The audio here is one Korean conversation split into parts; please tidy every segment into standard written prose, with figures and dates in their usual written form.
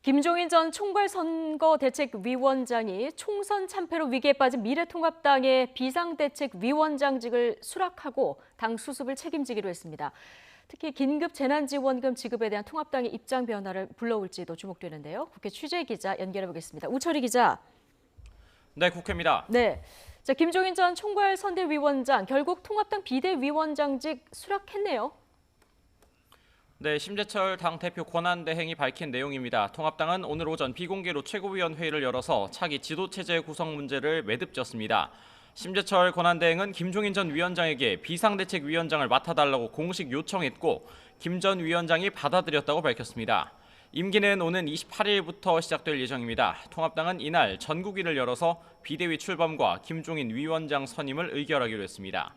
김종인 전 총괄선거대책위원장이 총선 참패로 위기에 빠진 미래통합당의 비상대책위원장직을 수락하고 당 수습을 책임지기로 했습니다. 특히 긴급 재난지원금 지급에 대한 통합당의 입장 변화를 불러올지도 주목되는데요. 국회 취재기자 연결해 보겠습니다. 우철희 기자. 네, 국회입니다. 네. 자, 김종인 전 총괄선대위원장 결국 통합당 비대위원장직 수락했네요. 네, 심재철 당대표 권한대행이 밝힌 내용입니다. 통합당은 오늘 오전 비공개로 최고위원회의를 열어서 차기 지도체제 구성 문제를 매듭졌습니다. 심재철 권한대행은 김종인 전 위원장에게 비상대책위원장을 맡아달라고 공식 요청했고 김 전 위원장이 받아들였다고 밝혔습니다. 임기는 오는 28일부터 시작될 예정입니다. 통합당은 이날 전국위를 열어서 비대위 출범과 김종인 위원장 선임을 의결하기로 했습니다.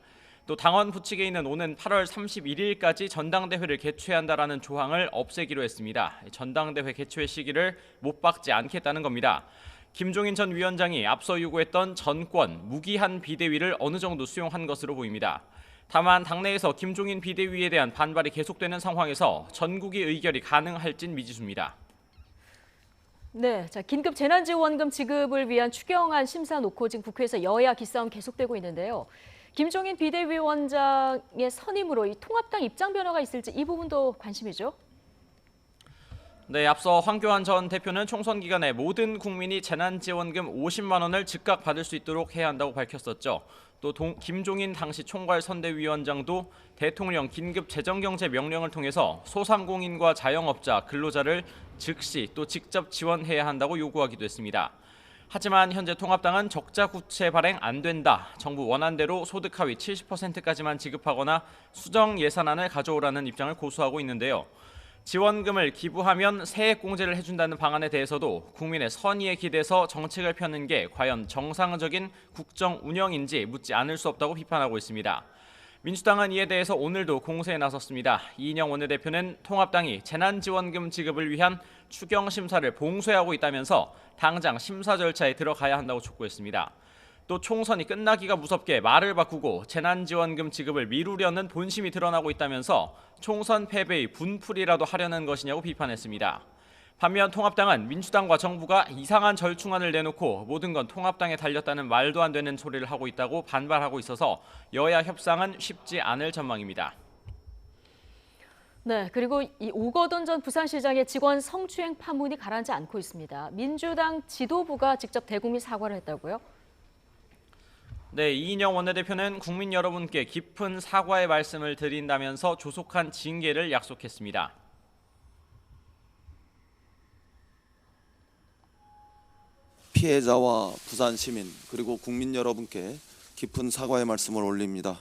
또 당원 부칙에 있는 오는 8월 31일까지 전당대회를 개최한다라는 조항을 없애기로 했습니다. 전당대회 개최 시기를 못 박지 않겠다는 겁니다. 김종인 전 위원장이 앞서 요구했던 전권, 무기한 비대위를 어느 정도 수용한 것으로 보입니다. 다만 당내에서 김종인 비대위에 대한 반발이 계속되는 상황에서 전국위 의결이 가능할진 미지수입니다. 네, 자, 긴급 재난지원금 지급을 위한 추경안 심사 놓고 지금 국회에서 여야 기싸움 계속되고 있는데요. 김종인 비대위원장의 선임으로 이 통합당 입장 변화가 있을지 이 부분도 관심이죠. 네, 앞서 황교안 전 대표는 총선 기간에 모든 국민이 재난지원금 50만 원을 즉각 받을 수 있도록 해야 한다고 밝혔었죠. 또 김종인 당시 총괄선대위원장도 대통령 긴급 재정경제 명령을 통해서 소상공인과 자영업자, 근로자를 즉시 또 직접 지원해야 한다고 요구하기도 했습니다. 하지만 현재 통합당은 적자 구체 발행 안 된다. 정부 원안대로 소득 하위 70%까지만 지급하거나 수정 예산안을 가져오라는 입장을 고수하고 있는데요. 지원금을 기부하면 세액공제를 해준다는 방안에 대해서도 국민의 선의에 기대서 정책을 펴는 게 과연 정상적인 국정 운영인지 묻지 않을 수 없다고 비판하고 있습니다. 민주당은 이에 대해서 오늘도 공세에 나섰습니다. 이인영 원내대표는 통합당이 재난지원금 지급을 위한 추경 심사를 봉쇄하고 있다면서 당장 심사 절차에 들어가야 한다고 촉구했습니다. 또 총선이 끝나기가 무섭게 말을 바꾸고 재난지원금 지급을 미루려는 본심이 드러나고 있다면서 총선 패배의 분풀이라도 하려는 것이냐고 비판했습니다. 반면 통합당은 민주당과 정부가 이상한 절충안을 내놓고 모든 건 통합당에 달렸다는 말도 안 되는 소리를 하고 있다고 반발하고 있어서 여야 협상은 쉽지 않을 전망입니다. 네, 그리고 이 오거돈 전 부산시장의 직원 성추행 파문이 가라앉지 않고 있습니다. 민주당 지도부가 직접 대국민 사과를 했다고요? 네, 이인영 원내대표는 국민 여러분께 깊은 사과의 말씀을 드린다면서 조속한 징계를 약속했습니다. 피해자와 부산 시민 그리고 국민 여러분께 깊은 사과의 말씀을 올립니다.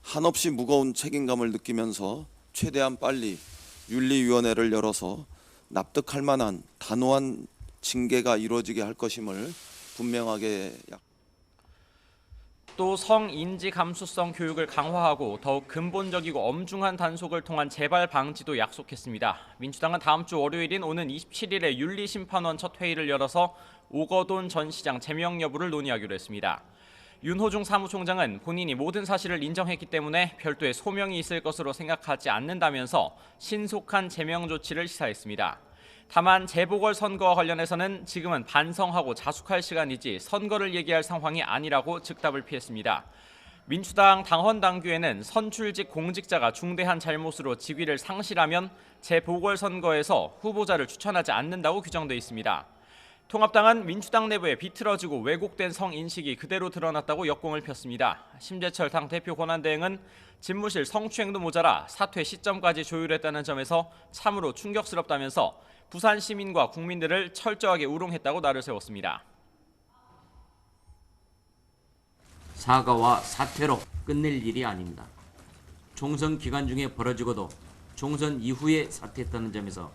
한없이 무거운 책임감을 느끼면서 최대한 빨리 윤리위원회를 열어서 납득할 만한 단호한 징계가 이루어지게 할 것임을 분명하게 또 성인지 감수성 교육을 강화하고 더욱 근본적이고 엄중한 단속을 통한 재발 방지도 약속했습니다. 민주당은 다음 주 월요일인 오는 27일에 윤리심판원 첫 회의를 열어서 오거돈 전 시장 제명 여부를 논의하기로 했습니다. 윤호중 사무총장은 본인이 모든 사실을 인정했기 때문에 별도의 소명이 있을 것으로 생각하지 않는다면서 신속한 제명 조치를 시사했습니다. 다만 재보궐선거와 관련해서는 지금은 반성하고 자숙할 시간이지 선거를 얘기할 상황이 아니라고 즉답을 피했습니다. 민주당 당헌 당규에는 선출직 공직자가 중대한 잘못으로 직위를 상실하면 재보궐선거에서 후보자를 추천하지 않는다고 규정돼 있습니다. 통합당은 민주당 내부에 비틀어지고 왜곡된 성인식이 그대로 드러났다고 역공을 폈습니다. 심재철 당대표 권한대행은 집무실 성추행도 모자라 사퇴 시점까지 조율했다는 점에서 참으로 충격스럽다면서 부산 시민과 국민들을 철저하게 우롱했다고 날을 세웠습니다. 사과와 사퇴로 끝낼 일이 아닙니다. 총선 기간 중에 벌어지고도 총선 이후에 사퇴했다는 점에서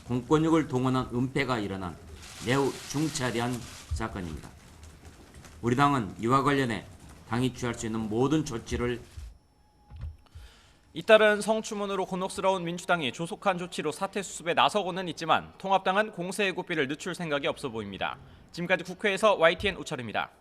공권력을 동원한 은폐가 일어난 매우 중차대한 사건입니다. 우리 당은 이와 관련해 당이 취할 수 있는 모든 조치를 잇따른 성추문으로 곤혹스러운 민주당이 조속한 조치로 사퇴 수습에 나서고는 있지만 통합당은 공세의 고삐를 늦출 생각이 없어 보입니다. 지금까지 국회에서 YTN 우철입니다.